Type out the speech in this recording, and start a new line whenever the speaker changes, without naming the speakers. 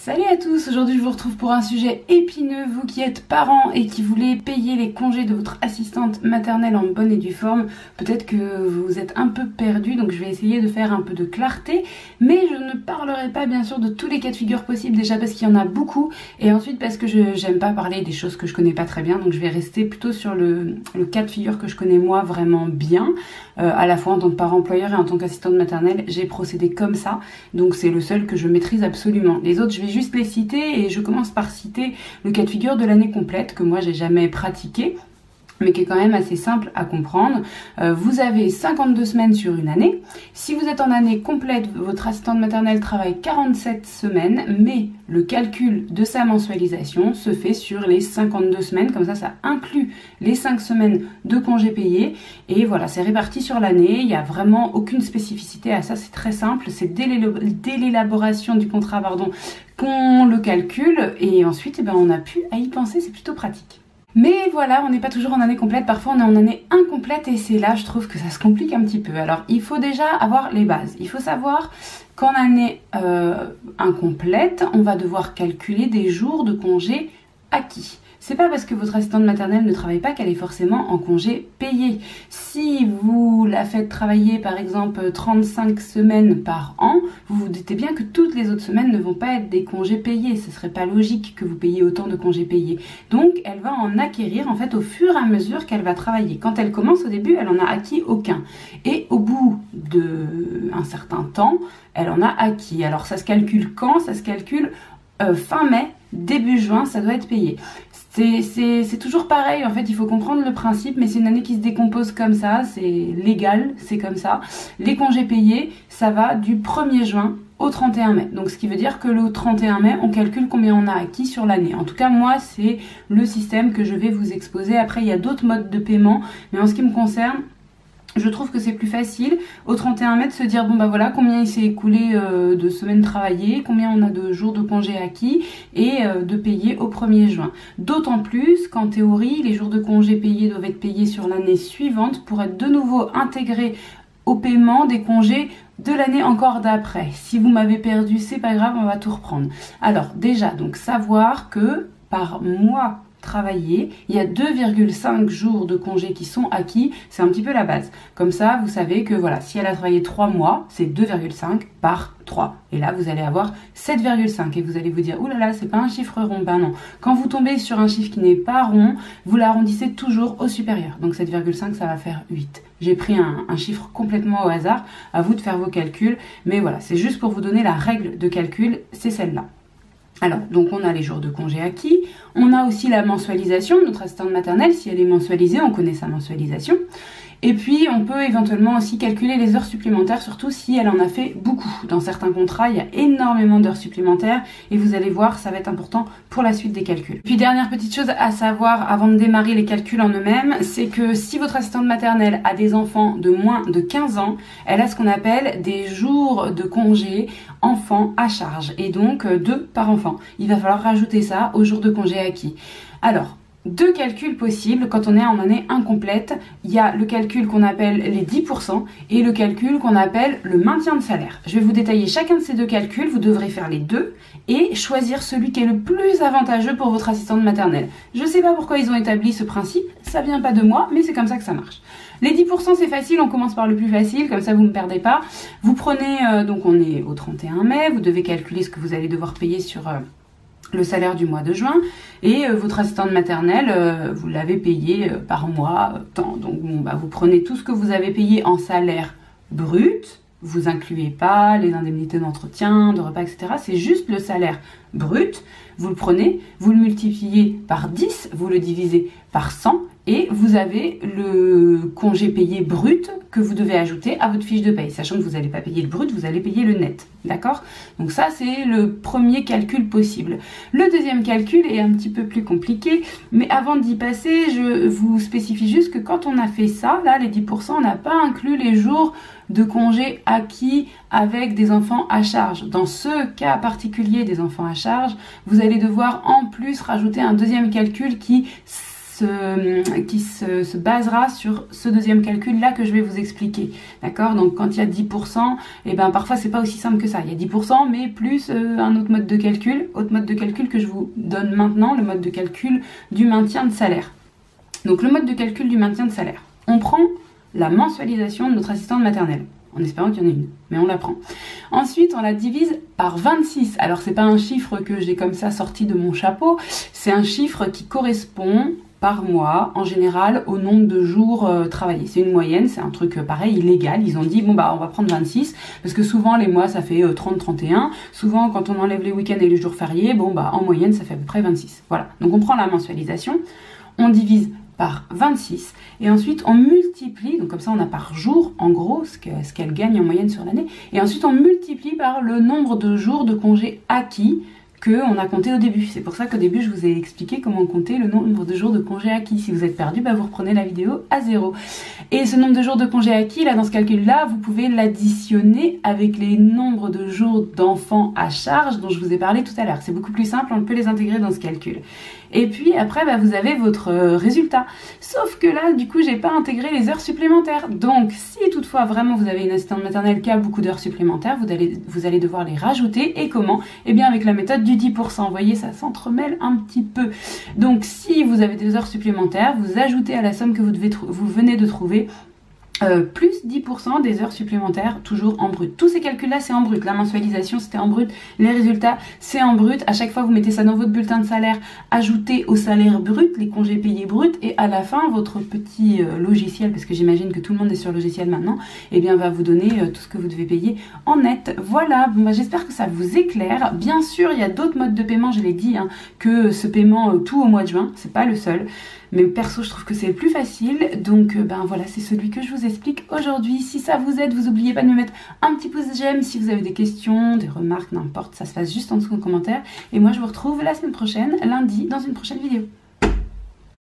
Salut à tous, aujourd'hui je vous retrouve pour un sujet épineux, vous qui êtes parents et qui voulez payer les congés de votre assistante maternelle en bonne et due forme. Peut-être que vous êtes un peu perdu, donc je vais essayer de faire un peu de clarté, mais je ne parlerai pas bien sûr de tous les cas de figure possibles, déjà parce qu'il y en a beaucoup, et ensuite parce que j'aime pas parler des choses que je connais pas très bien, donc je vais rester plutôt sur le cas de figure que je connais moi vraiment bien, à la fois en tant que parent employeur et en tant qu'assistante maternelle, j'ai procédé comme ça, donc c'est le seul que je maîtrise absolument. Les autres, je vais juste les citer et je commence par citer le cas de figure de l'année complète que moi j'ai jamais pratiqué mais qui est quand même assez simple à comprendre. Vous avez 52 semaines sur une année. Si vous êtes en année complète, votre assistante maternelle travaille 47 semaines, mais le calcul de sa mensualisation se fait sur les 52 semaines, comme ça inclut les 5 semaines de congés payés, et voilà, c'est réparti sur l'année, il n'y a vraiment aucune spécificité à ça, c'est très simple, c'est dès l'élaboration du contrat, qu'on le calcule, et ensuite, on n'a plus à y penser, c'est plutôt pratique. Mais voilà, on n'est pas toujours en année complète, parfois on est en année incomplète et c'est là je trouve que ça se complique un petit peu. Alors il faut déjà avoir les bases, il faut savoir qu'en année incomplète, on va devoir calculer des jours de congé acquis. C'est pas parce que votre assistante maternelle ne travaille pas qu'elle est forcément en congé payé. Si vous la faites travailler par exemple 35 semaines par an, vous vous doutez bien que toutes les autres semaines ne vont pas être des congés payés. Ce serait pas logique que vous payiez autant de congés payés. Donc elle va en acquérir en fait au fur et à mesure qu'elle va travailler. Quand elle commence au début, elle en a acquis aucun. Et au bout d'un certain temps, elle en a acquis. Alors ça se calcule quand? Ça se calcule fin mai, début juin, ça doit être payé. C'est toujours pareil, en fait, il faut comprendre le principe, mais c'est une année qui se décompose comme ça, c'est légal, c'est comme ça. Les congés payés, ça va du 1er juin au 31 mai. Donc, ce qui veut dire que le 31 mai, on calcule combien on a acquis sur l'année. En tout cas, moi, c'est le système que je vais vous exposer. Après, il y a d'autres modes de paiement, mais en ce qui me concerne, je trouve que c'est plus facile au 31 mai de se dire bon bah voilà combien il s'est écoulé de semaines travaillées, combien on a de jours de congé acquis et de payer au 1er juin. D'autant plus qu'en théorie les jours de congé payés doivent être payés sur l'année suivante pour être de nouveau intégrés au paiement des congés de l'année encore d'après. Si vous m'avez perdu, c'est pas grave, on va tout reprendre. Alors déjà donc savoir que par mois travailler, il y a 2,5 jours de congés qui sont acquis, c'est un petit peu la base. Comme ça, vous savez que voilà, si elle a travaillé 3 mois, c'est 2,5 par 3. Et là, vous allez avoir 7,5 et vous allez vous dire, oulala, c'est pas un chiffre rond. Ben non. Quand vous tombez sur un chiffre qui n'est pas rond, vous l'arrondissez toujours au supérieur. Donc 7,5, ça va faire 8. J'ai pris un chiffre complètement au hasard, à vous de faire vos calculs, mais voilà, c'est juste pour vous donner la règle de calcul, c'est celle-là. Alors, donc on a les jours de congé acquis, on a aussi la mensualisation de notre assistante maternelle, si elle est mensualisée, on connaît sa mensualisation. Et puis, on peut éventuellement aussi calculer les heures supplémentaires, surtout si elle en a fait beaucoup. Dans certains contrats, il y a énormément d'heures supplémentaires et vous allez voir, ça va être important pour la suite des calculs. Puis, dernière petite chose à savoir avant de démarrer les calculs en eux-mêmes, c'est que si votre assistante maternelle a des enfants de moins de 15 ans, elle a ce qu'on appelle des jours de congé enfants à charge et donc 2 par enfant. Il va falloir rajouter ça aux jours de congé acquis. Alors, 2 calculs possibles quand on est en année incomplète. Il y a le calcul qu'on appelle les 10% et le calcul qu'on appelle le maintien de salaire. Je vais vous détailler chacun de ces 2 calculs, vous devrez faire les 2 et choisir celui qui est le plus avantageux pour votre assistante maternelle. Je ne sais pas pourquoi ils ont établi ce principe, ça vient pas de moi, mais c'est comme ça que ça marche. Les 10% c'est facile, on commence par le plus facile, comme ça vous ne me perdez pas. Vous prenez, donc on est au 31 mai, vous devez calculer ce que vous allez devoir payer sur le salaire du mois de juin et votre assistante maternelle, vous l'avez payé par mois, tant. Donc bon, bah, vous prenez tout ce que vous avez payé en salaire brut, vous incluez pas les indemnités d'entretien, de repas, etc. C'est juste le salaire brut, vous le prenez, vous le multipliez par 10, vous le divisez par 100 et vous avez le congé payé brut que vous devez ajouter à votre fiche de paye, sachant que vous n'allez pas payer le brut, vous allez payer le net, d'accord? Donc ça, c'est le premier calcul possible. Le deuxième calcul est un petit peu plus compliqué, mais avant d'y passer, je vous spécifie juste que quand on a fait ça, là, les 10%, on n'a pas inclus les jours de congé acquis avec des enfants à charge. Dans ce cas particulier des enfants à charge, vous allez devoir en plus rajouter un deuxième calcul qui se basera sur ce deuxième calcul là que je vais vous expliquer. D'accord? Donc quand il y a 10%, et ben parfois c'est pas aussi simple que ça. Il y a 10% mais plus un autre mode de calcul que je vous donne maintenant, le mode de calcul du maintien de salaire. Donc le mode de calcul du maintien de salaire. On prend la mensualisation de notre assistante maternelle, en espérant qu'il y en ait une, mais on la prend. Ensuite, on la divise par 26. Alors, c'est pas un chiffre que j'ai comme ça sorti de mon chapeau, c'est un chiffre qui correspond par mois, en général, au nombre de jours travaillés. C'est une moyenne, c'est un truc pareil, illégal. Ils ont dit, bon bah, on va prendre 26, parce que souvent, les mois, ça fait 30-31. Souvent, quand on enlève les week-ends et les jours fériés, bon bah, en moyenne, ça fait à peu près 26. Voilà. Donc, on prend la mensualisation, on divise par 26 et ensuite on multiplie, donc comme ça on a par jour en gros ce qu'elle gagne en moyenne sur l'année, et ensuite on multiplie par le nombre de jours de congés acquis qu'on a compté au début. C'est pour ça qu'au début je vous ai expliqué comment compter le nombre de jours de congés acquis. Si vous êtes perdu, bah vous reprenez la vidéo à 0. Et ce nombre de jours de congés acquis, là dans ce calcul là, vous pouvez l'additionner avec les nombres de jours d'enfants à charge dont je vous ai parlé tout à l'heure. C'est beaucoup plus simple, on peut les intégrer dans ce calcul. Et puis après, bah, vous avez votre résultat. Sauf que là, du coup, j'ai pas intégré les heures supplémentaires. Donc, si toutefois vraiment vous avez une assistante maternelle qui a beaucoup d'heures supplémentaires, vous allez devoir les rajouter. Et comment? Eh bien, avec la méthode du 10%. Vous voyez, ça s'entremêle un petit peu. Donc, si vous avez des heures supplémentaires, vous ajoutez à la somme que vous venez de trouver plus 10% des heures supplémentaires, toujours en brut. Tous ces calculs-là, c'est en brut. La mensualisation, c'était en brut. Les résultats, c'est en brut. À chaque fois, vous mettez ça dans votre bulletin de salaire, ajoutez au salaire brut les congés payés bruts, et à la fin, votre petit logiciel, parce que j'imagine que tout le monde est sur logiciel maintenant, eh bien, va vous donner tout ce que vous devez payer en net. Voilà. Bon, bah, j'espère que ça vous éclaire. Bien sûr, il y a d'autres modes de paiement, je l'ai dit, hein, que ce paiement tout au mois de juin. C'est pas le seul. Mais perso, je trouve que c'est le plus facile. Donc, ben voilà, c'est celui que je vous explique aujourd'hui. Si ça vous aide, vous n'oubliez pas de me mettre un petit pouce j'aime. Si vous avez des questions, des remarques, n'importe, ça se passe juste en dessous en commentaire. Et moi, je vous retrouve la semaine prochaine, lundi, dans une prochaine vidéo.